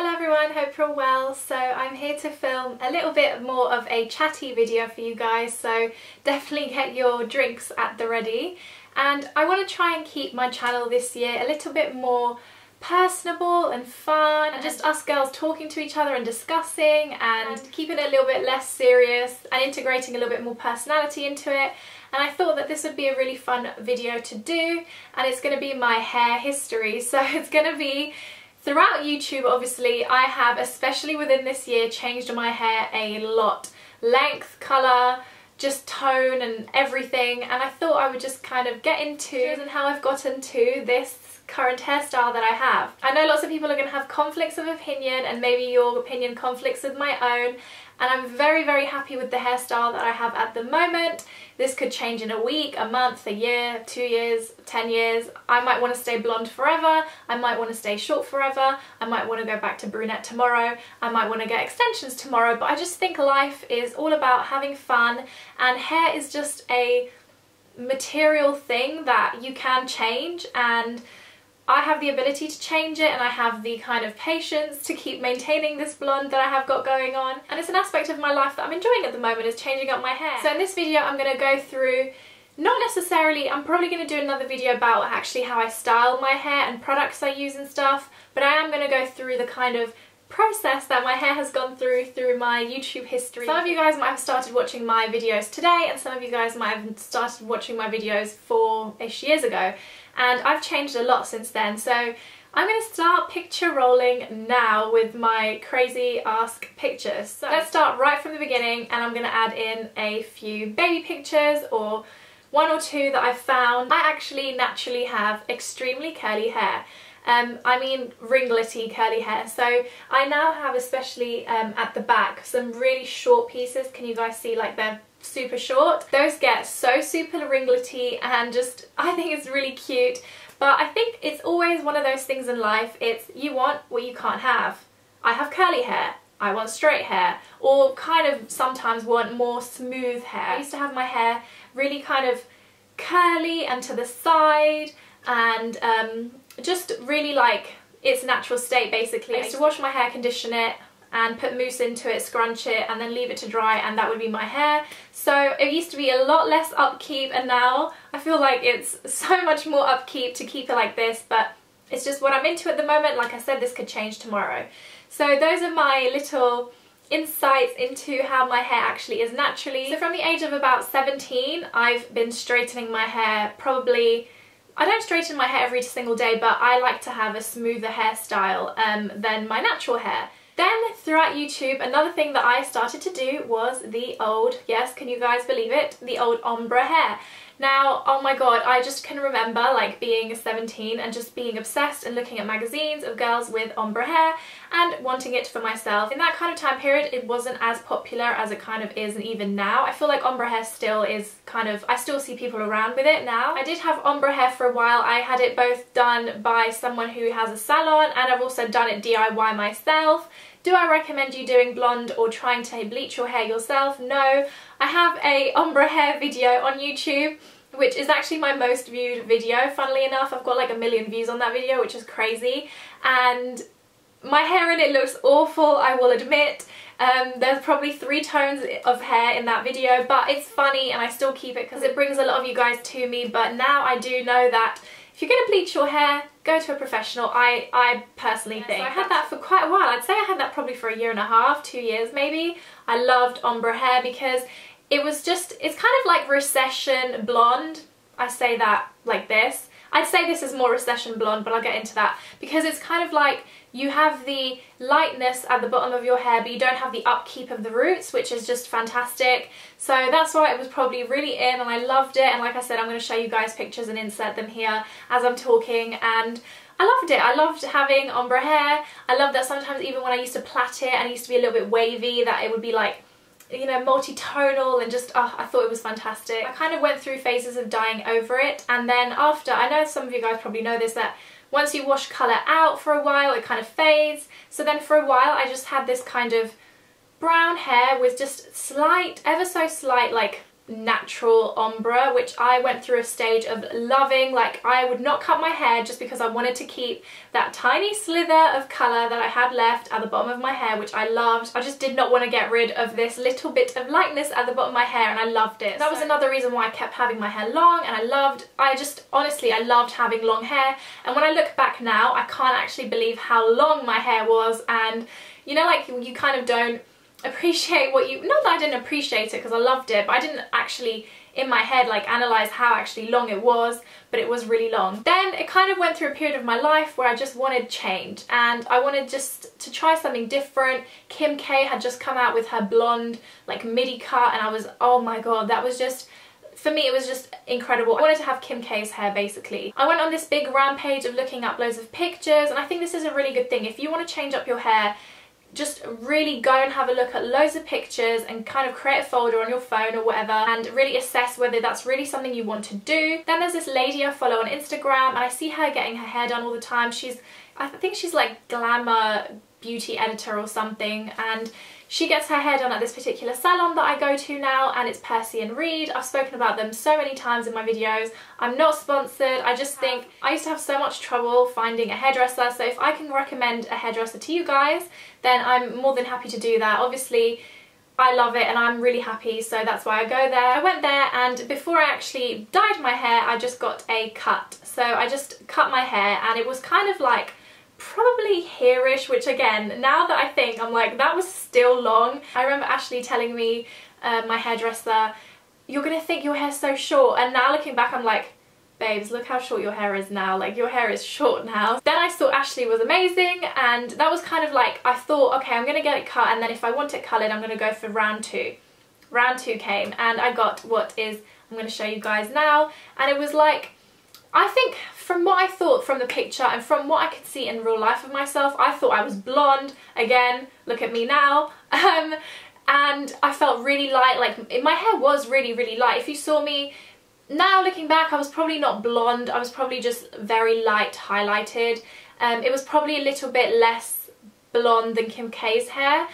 Hello everyone, hope you're all well. So I'm here to film a little bit more of a chatty video for you guys, so definitely get your drinks at the ready. And I want to try and keep my channel this year a little bit more personable and fun, and just us girls talking to each other and discussing and keeping it a little bit less serious and integrating a little bit more personality into it. And I thought that this would be a really fun video to do, and it's going to be my hair history. So it's going to be throughout YouTube. Obviously I have, especially within this year, changed my hair a lot. Length, colour, just tone and everything, and I thought I would just kind of get into and how I've gotten to this current hairstyle that I have. I know lots of people are going to have conflicts of opinion, and maybe your opinion conflicts with my own, and I'm very happy with the hairstyle that I have at the moment. This could change in a week, a month, a year, 2 years, 10 years. I might want to stay blonde forever, I might want to stay short forever, I might want to go back to brunette tomorrow, I might want to get extensions tomorrow, but I just think life is all about having fun, and hair is just a material thing that you can change, and I have the ability to change it, and I have the kind of patience to keep maintaining this blonde that I have got going on. And it's an aspect of my life that I'm enjoying at the moment, is changing up my hair. So in this video I'm going to go through, not necessarily, I'm probably going to do another video about actually how I style my hair and products I use and stuff, but I am going to go through the kind of process that my hair has gone through my YouTube history. Some of you guys might have started watching my videos today, and some of you guys might have started watching my videos 4-ish years ago, and I've changed a lot since then. So I'm going to start picture rolling now with my crazy ask pictures. So let's start right from the beginning, and I'm going to add in a few baby pictures, or 1 or 2 that I've found. I actually naturally have extremely curly hair. I mean ringlety curly hair, so I now have, especially at the back, some really short pieces. Can you guys see, like, they're super short? Those get so super ringlety, and just, I think it's really cute. But I think it's always one of those things in life, it's you want what you can't have. I have curly hair, I want straight hair, or kind of sometimes want more smooth hair. I used to have my hair really kind of curly and to the side, and just really like its natural state basically. I used to wash my hair, condition it, and put mousse into it, scrunch it, and then leave it to dry, and that would be my hair. So it used to be a lot less upkeep, and now I feel like it's so much more upkeep to keep it like this, but it's just what I'm into at the moment. Like I said, this could change tomorrow. So those are my little insights into how my hair actually is naturally. So from the age of about 17, I've been straightening my hair. Probably, I don't straighten my hair every single day, but I like to have a smoother hairstyle than my natural hair. Then throughout YouTube, another thing that I started to do was the old, yes, can you guys believe it, the old ombre hair. Now, oh my god, I just can remember like being 17 and just being obsessed and looking at magazines of girls with ombre hair and wanting it for myself. In that kind of time period, it wasn't as popular as it kind of is, and even now. I feel like ombre hair still is kind of, I still see people around with it now. I did have ombre hair for a while. I had it both done by someone who has a salon, and I've also done it DIY myself. Do I recommend you doing blonde or trying to bleach your hair yourself? No. I have a ombre hair video on YouTube, which is actually my most viewed video, funnily enough. I've got like 1 million views on that video, which is crazy, and my hair in it looks awful, I will admit. There's probably 3 tones of hair in that video, but it's funny and I still keep it because it brings a lot of you guys to me. But now I do know that if you're going to bleach your hair, go to a professional, I personally think. So I had that for quite a while. I'd say I had that probably for 1.5 years, 2 years maybe. I loved ombre hair because it was just, it's kind of like recession blonde. I say that like this. I'd say this is more recession blonde, but I'll get into that, because it's kind of like you have the lightness at the bottom of your hair, but you don't have the upkeep of the roots, which is just fantastic. So that's why it was probably really in, and I loved it. And like I said, I'm going to show you guys pictures and insert them here as I'm talking, and I loved it. I loved having ombre hair. I loved that sometimes even when I used to plait it and it used to be a little bit wavy, that it would be like, you know, multi-tonal, and just, oh, I thought it was fantastic. I kind of went through phases of dyeing over it, and then after, I know some of you guys probably know this, that once you wash colour out for a while, it kind of fades. So then for a while I just had this kind of brown hair with just slight, ever so slight, like natural ombre, which I went through a stage of loving. Like, I would not cut my hair just because I wanted to keep that tiny slither of colour that I had left at the bottom of my hair, which I loved. I just did not want to get rid of this little bit of lightness at the bottom of my hair, and I loved it. That was another reason why I kept having my hair long, and honestly, I loved having long hair. And when I look back now, I can't actually believe how long my hair was. And you know, like, you kind of don't appreciate what you, not that I didn't appreciate it because I loved it, but I didn't actually in my head like analyze how actually long it was, but it was really long. Then it kind of went through a period of my life where I just wanted change, and I wanted just to try something different. Kim K had just come out with her blonde like midi cut, and I was, oh my god, that was just, for me, it was just incredible. I wanted to have Kim K's hair, basically. I went on this big rampage of looking up loads of pictures, and I think this is a really good thing. If you want to change up your hair, just really go and have a look at loads of pictures and kind of create a folder on your phone or whatever, and really assess whether that's really something you want to do. Then there's this lady I follow on Instagram, and I see her getting her hair done all the time. I think she's like glamour beauty editor or something, and she gets her hair done at this particular salon that I go to now, and it's Percy and Reed. I've spoken about them so many times in my videos. I'm not sponsored. I just think I used to have so much trouble finding a hairdresser, so if I can recommend a hairdresser to you guys, then I'm more than happy to do that. Obviously, I love it and I'm really happy, so that's why I go there. I went there, and before I actually dyed my hair, I just got a cut. So I just cut my hair, and it was kind of like probably here-ish, which again, now that I think, I'm like, that was still long. I remember Ashley telling me, my hairdresser, you're gonna think your hair's so short, and now looking back I'm like, babes, look how short your hair is now. Like, your hair is short now. Then I thought Ashley was amazing, and that was kind of like, I thought, okay, I'm gonna get it cut, and then if I want it coloured, I'm gonna go for round two. Round two came, and I got what is, I'm gonna show you guys now, and it was like, I think from what I thought from the picture and from what I could see in real life of myself, I thought I was blonde. Again, look at me now. And I felt really light, like my hair was really, really light. If you saw me now looking back, I was probably not blonde, I was probably just very light highlighted. It was probably a little bit less blonde than Kim K's hair.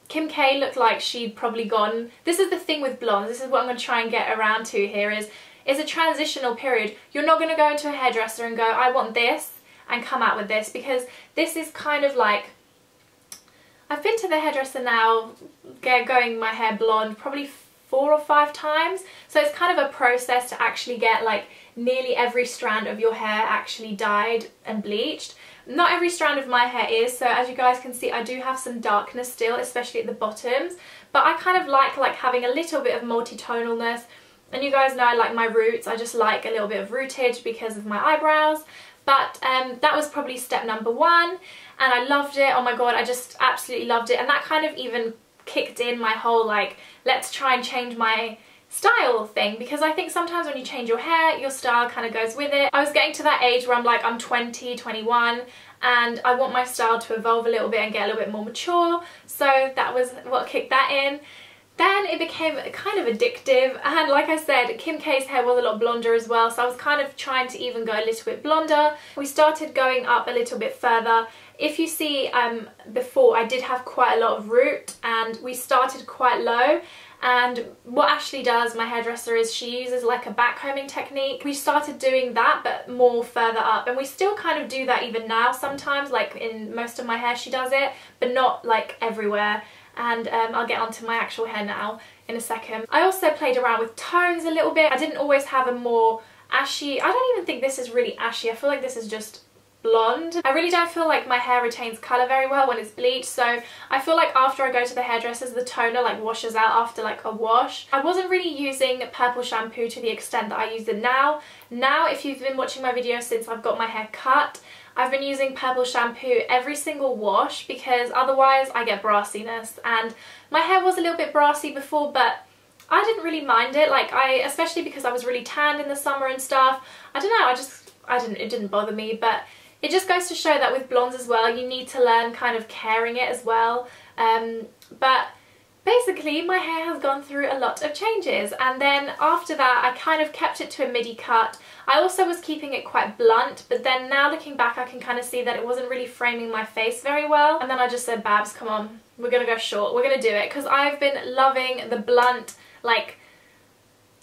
Kim K looked like she'd probably gone, this is the thing with blondes, this is what I'm going to try and get around to here, is it's a transitional period. You're not going to go into a hairdresser and go, I want this, and come out with this, because this is kind of like, I've been to the hairdresser now, going my hair blonde probably 4 or 5 times, so it's kind of a process to actually get like nearly every strand of your hair actually dyed and bleached. Not every strand of my hair is, so as you guys can see, I do have some darkness still, especially at the bottoms, but I kind of like having a little bit of multi-tonalness. And you guys know I like my roots, I just like a little bit of rootage because of my eyebrows. But that was probably step number 1, and I loved it. Oh my god, I just absolutely loved it. And that kind of even kicked in my whole like, let's try and change my style thing, because I think sometimes when you change your hair, your style kind of goes with it. I was getting to that age where I'm like, I'm 20, 21, and I want my style to evolve a little bit and get a little bit more mature, so that was what kicked that in. Then it became kind of addictive, and like I said, Kim K's hair was a lot blonder as well, so I was kind of trying to even go a little bit blonder. We started going up a little bit further. If you see, before I did have quite a lot of root, and we started quite low, and what Ashley does, my hairdresser, is she uses like a backcombing technique. We started doing that, but more further up, and we still kind of do that even now sometimes, like in most of my hair she does it, but not like everywhere. And I'll get onto my actual hair now in a second. I also played around with tones a little bit. I didn't always have a more ashy, I don't even think this is really ashy, I feel like this is just blonde. I really don't feel like my hair retains colour very well when it's bleached, so I feel like after I go to the hairdressers, the toner like washes out after like a wash. I wasn't really using purple shampoo to the extent that I use it now. Now, if you've been watching my videos since I've got my hair cut, I've been using purple shampoo every single wash, because otherwise I get brassiness, and my hair was a little bit brassy before, but I didn't really mind it. Like, especially because I was really tanned in the summer and stuff, I don't know, it didn't bother me. But it just goes to show that with blondes as well, you need to learn kind of caring it as well. But basically my hair has gone through a lot of changes, and then after that I kind of kept it to a midi cut. I also was keeping it quite blunt, but then now looking back I can kind of see that it wasn't really framing my face very well, and then I just said, Babs, come on, we're gonna go short, we're gonna do it, because I've been loving the blunt, like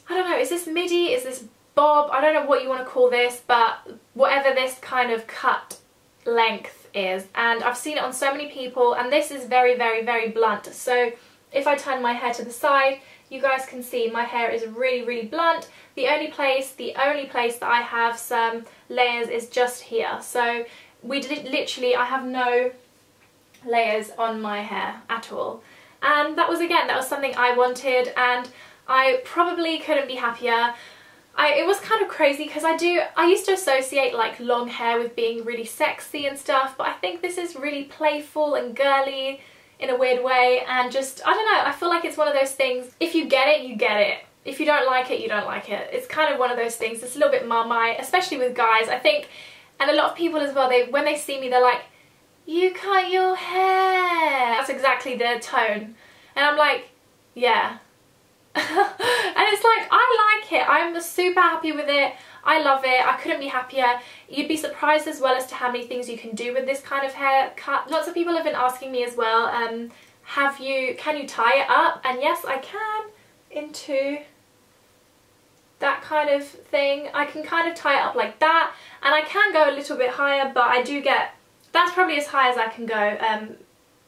I don't know, is this midi, is this bob? I don't know what you want to call this, but whatever this kind of cut length is. And I've seen it on so many people, and this is very, very, very blunt. So if I turn my hair to the side, you guys can see my hair is really, really blunt. The only place that I have some layers is just here. So literally, I have no layers on my hair at all. And that was something I wanted, and I probably couldn't be happier. It was kind of crazy because I used to associate like long hair with being really sexy and stuff, but I think this is really playful and girly in a weird way, and just, I don't know, I feel like it's one of those things, if you get it, you get it. If you don't like it, you don't like it. It's kind of one of those things. It's a little bit Marmite, especially with guys, I think, and a lot of people as well, when they see me, they're like, you cut your hair. That's exactly the tone. And I'm like, yeah. And it's like, I like it. I'm super happy with it. I love it. I couldn't be happier. You'd be surprised as well as to how many things you can do with this kind of haircut. Lots of people have been asking me as well, can you tie it up? And yes, I can, into that kind of thing. I can kind of tie it up like that, and I can go a little bit higher, but I do get, that's probably as high as I can go,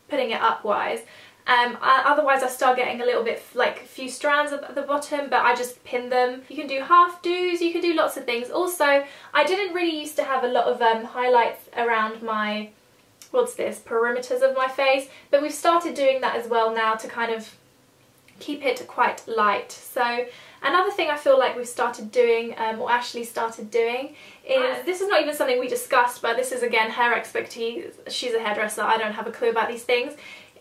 putting it up wise. Otherwise I start getting a little bit like a few strands at the bottom, but I just pin them. You can do half do's, you can do lots of things. Also, I didn't really used to have a lot of highlights around my, perimeters of my face, but we've started doing that as well now to kind of keep it quite light. So another thing I feel like we've started doing, or Ashley started doing, is, this is not even something we discussed, but this is again her expertise. She's a hairdresser, I don't have a clue about these things.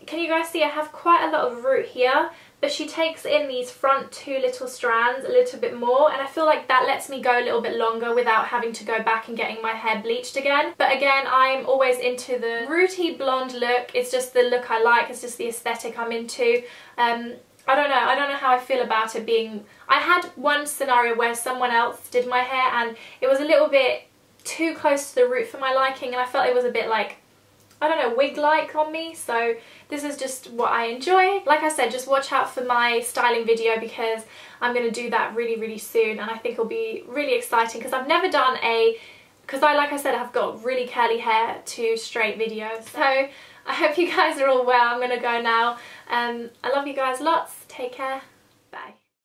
Can you guys see I have quite a lot of root here, but she takes in these front two little strands a little bit more, and I feel like that lets me go a little bit longer without having to go back and getting my hair bleached again. But again, I'm always into the rooty blonde look. It's just the look I like, it's just the aesthetic I'm into. I don't know how I feel about it being, I had one scenario where someone else did my hair and it was a little bit too close to the root for my liking, and I felt it was a bit like, I don't know, wig-like on me, so this is just what I enjoy. Like I said, just watch out for my styling video because I'm going to do that really, really soon, and I think it'll be really exciting because I've never done like I said, I've got really curly hair to straight videos. So I hope you guys are all well. I'm going to go now. I love you guys lots. Take care. Bye.